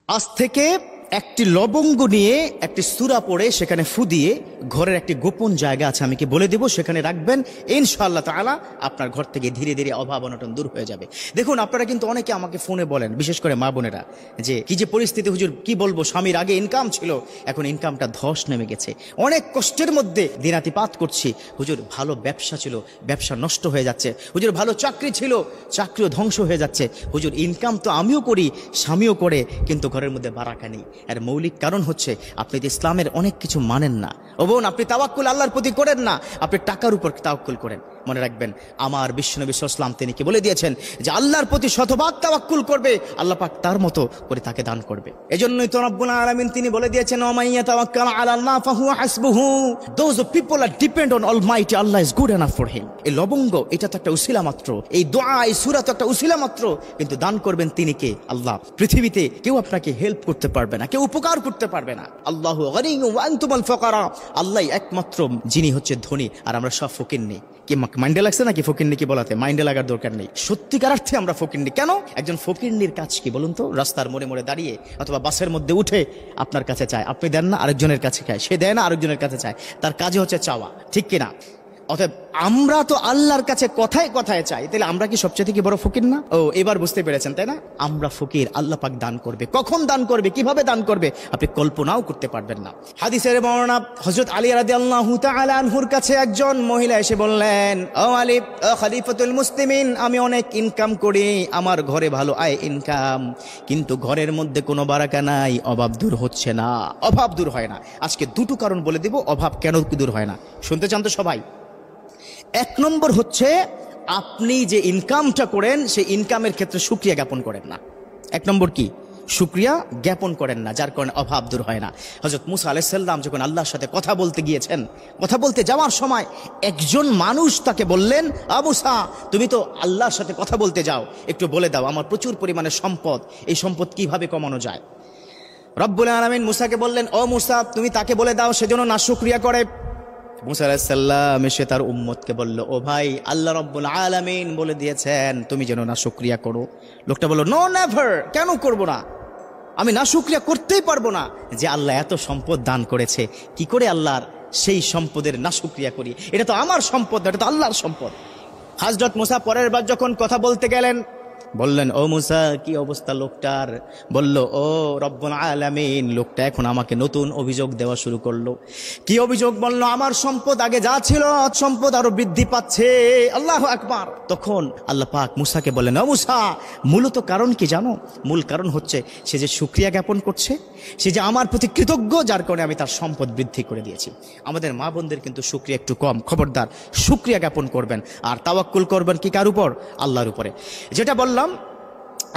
আজ থেকে একটি লবঙ্গ নিয়ে একটি সূরা পড়ে সেখানে ফু দিয়ে ঘরের একটি গোপন জায়গা আছে, আমি কি বলে দেব, সেখানে রাখবেন, ইনশাআল্লাহ তাআলা আপনার ঘর থেকে ধীরে ধীরে অভাব অনটন দূর হয়ে যাবে। দেখুন, আপনারা কিন্তু অনেকে আমাকে ফোনে বলেন, বিশেষ করে মা বোনেরা, যে কি যে পরিস্থিতি হুজুর, কি বলবো, স্বামীর আগে ইনকাম ছিল, এখন ইনকামটা ধস নেমে গেছে, অনেক কষ্টের মধ্যে দিনাতিপাত করছি, হুজুর ভালো ব্যবসা ছিল, ব্যবসা নষ্ট হয়ে যাচ্ছে, হুজুর ভালো চাকরি ছিল, চাকরিও ধ্বংস হয়ে যাচ্ছে, হুজুর ইনকাম তো আমিও করি, স্বামীও করে, কিন্তু ঘরের মধ্যে বারাকা নেই। এর মৌলিক কারণ হচ্ছে আপনি যে ইসলামের অনেক কিছু মানেন না। ও বোন, আপনি তাওয়াক্কুল আল্লাহর প্রতি করেন না, আপনি টাকার উপর তাওয়াক্কুল করেন। মনে রাখবেন, আমার বিশ্বনবী সাল্লাল্লাহু আলাইহি ওয়াসাল্লাম তিনি কি বলে দিয়েছেন যে আল্লাহর প্রতি শতভাগ তাওয়াক্কুল করবে, আল্লাহ পাক তার মতো করে তাকে দান করবে। এজন্যই তো রব্বুল আলামিন তিনি বলে দিয়েছেন, ওমাইয়া তাওয়াক্কাল আলাল্লাহ ফাহুয়া হাসবুহু, those people are depend on almighty, Allah is good enough for him. এই লবঙ্গ, এটা তো একটা উসিলা মাত্র, এই দোয়া, এই সূরা তো একটা উসিলা মাত্র, কিন্তু দান করবেন তিনি কে? আল্লাহ। পৃথিবীতে কেউ আপনাকে হেল্প করতে পারবে না, কেউ উপকার করতে পারবে না। আল্লাহু গনিয়্যুম ওয়া আনতুমুল ফুকারা, আল্লাহই একমাত্র যিনি হচ্ছে ধনী, আর আমরা সব ফকিন্নি। কি মাইন্ডে লাগছে নাকি ফকিন্নি কি বলাতে? মাইন্ডে লাগার দরকার নেই, সত্যিকার অর্থে আমরা ফকিন্নি। কেন? একজন ফকিন্নির কাজ কি বলুন তো? রাস্তার মোড়ে মোড়ে দাঁড়িয়ে অথবা বাসের মধ্যে উঠে আপনার কাছে চায়, আপনি দেন না, আরেকজনের কাছে চায়, সে দেয় না, আরেকজনের কাছে চায়, তার কাজে হচ্ছে চাওয়া, ঠিক কিনা? অতএব আমরা তো আল্লাহর কাছে কথায় কথায় চাই, তাহলে আমরা কি সবচেয়ে থেকে বড় ফকির না? ও, এবার বুঝতে পেরেছেন তাই না? আমরা ফকির, আল্লাহ পাক দান করবে, কখন দান করবে, কিভাবে দান করবে, আপনি কল্পনাও করতে পারবেন না। হাদিসের বর্ণনা, হযরত আলী রাদিয়াল্লাহু তাআলা আনহুর কাছে একজন মহিলা এসে বললেন, ও আলী, ও খলিফাতুল মুসলিমিন, আমি অনেক ইনকাম করি, আমার ঘরে ভালো আয় ইনকাম, কিন্তু ঘরের মধ্যে কোনো বারাকা নাই, অভাব দূর হচ্ছে না, অভাব দূর হয় না। আজকে দুটো কারণ বলে দিব অভাব কেন দূর হয় না, শুনতে চান তো সবাই? এক নম্বর হচ্ছে, আপনি যে ইনকামটা করেন সেই ইনকামের ক্ষেত্রে শুকরিয়া জ্ঞাপন করেন না। এক নম্বর কি? শুকরিয়া জ্ঞাপন করেন না, যার কারণে অভাব দূর হয় না। হযরত মুসা আলাইহিস সালাম যখন আল্লাহর সাথে কথা বলতে গিয়েছেন, কথা বলতে যাওয়ার সময় একজন মানুষ তাকে বললেন, আ মুসা, তুমি তো আল্লাহর সাথে কথা বলতে যাও, একটু বলে দাও আমার প্রচুর পরিমাণে সম্পদ, এই সম্পদ কিভাবে কমানো যায়। রব্বুল আলামিন মুসাকে বললেন, ও মুসা, তুমি তাকে বলে দাও সেজন্য না শুকরিয়া করে। মুসা আলাইহিস সালাম এসে তার উম্মতকে বলল, ও ভাই, আল্লাহ রাব্বুল আলামিন বলে দিয়েছেন তুমি যেন না শুকরিয়া করো। লোকটা বলল, নো নেভার, কেন করব না? আমি না শুকরিয়া করতেই পারবো না, যে আল্লাহ এত সম্পদ দান করেছে, কি করে আল্লাহর সেই সম্পদের না শুকরিয়া করি? এটা তো আমার সম্পদ, এটা তো আল্লাহর সম্পদ। হযরত মুসা পরের বার যখন কথা বলতে গেলেন, বললেন, ও মুসা, কি অবস্থা লোকটার? বলল, ও রব্বুল আলামিন, লোকটা এখন আমাকে নতুন অভিযোগ দেওয়া শুরু করলো। কি অভিযোগ? বলল, আমার সম্পদ আগে যা ছিল সম্পদ আরো বৃদ্ধি পাচ্ছে। আল্লাহু আকবার। তখন আল্লাহ পাক মুসাকে বললেন, ও মুসা, মূলত কারণ কি জানো? মূল কারণ হচ্ছে সে যে শুকরিয়া জ্ঞাপন করছে, সে যে আমার প্রতি কৃতজ্ঞ, যার কারণে আমি তার সম্পদ বৃদ্ধি করে দিয়েছি। আমাদের মা বোনদের কিন্তু শুকরিয়া একটু কম, খবরদার শুকরিয়া জ্ঞাপন করবেন, আর তাওয়াক্কুল করবেন কি কার উপর? আল্লাহর উপরে। যেটা বললাম,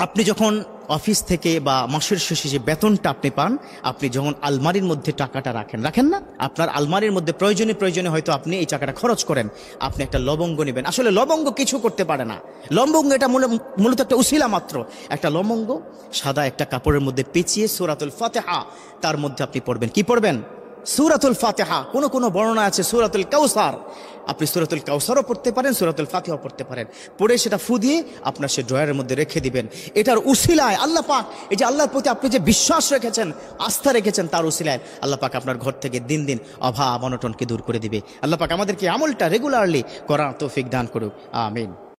আপনি যখন অফিস থেকে বা মাসের শেষে যে বেতনটা আপনি পান, আপনি যখন আলমারির মধ্যে টাকাটা রাখেন না, আপনার আলমারির মধ্যে প্রয়োজনে হয়তো আপনি এই টাকাটা খরচ করেন, আপনি একটা লবঙ্গ নেবেন। আসলে লবঙ্গ কিছু করতে পারে না, লবঙ্গ এটা মূলত একটা উসিলা মাত্র। একটা লবঙ্গ সাদা একটা কাপড়ের মধ্যে পেঁচিয়ে সূরাতুল ফাতিহা তার মধ্যে আপনি পড়বেন। কি পড়বেন? সূরাতুল ফাতিহা। কোন বর্ণনা আছে সূরাতুল কাউসার, আপনি সূরাতুল কাউসারও পড়তে পারেন, সূরাতুল ফাতিহাও পড়তে পারেন। পড়ে সেটা ফু দিয়ে আপনার সে ড্রয়ারের মধ্যে রেখে দিবেন। এটার উসিলায় আল্লাহ পাক, এই যে আল্লাহর প্রতি আপনি যে বিশ্বাস রেখেছেন, আস্থা রেখেছেন, তার উসিলায় আল্লাহ পাক আপনার ঘর থেকে দিন দিন অভাব অনটনকে দূর করে দিবে। আল্লাহ পাক আমাদেরকে আমলটা রেগুলারলি করার তৌফিক দান করুক, আমিন।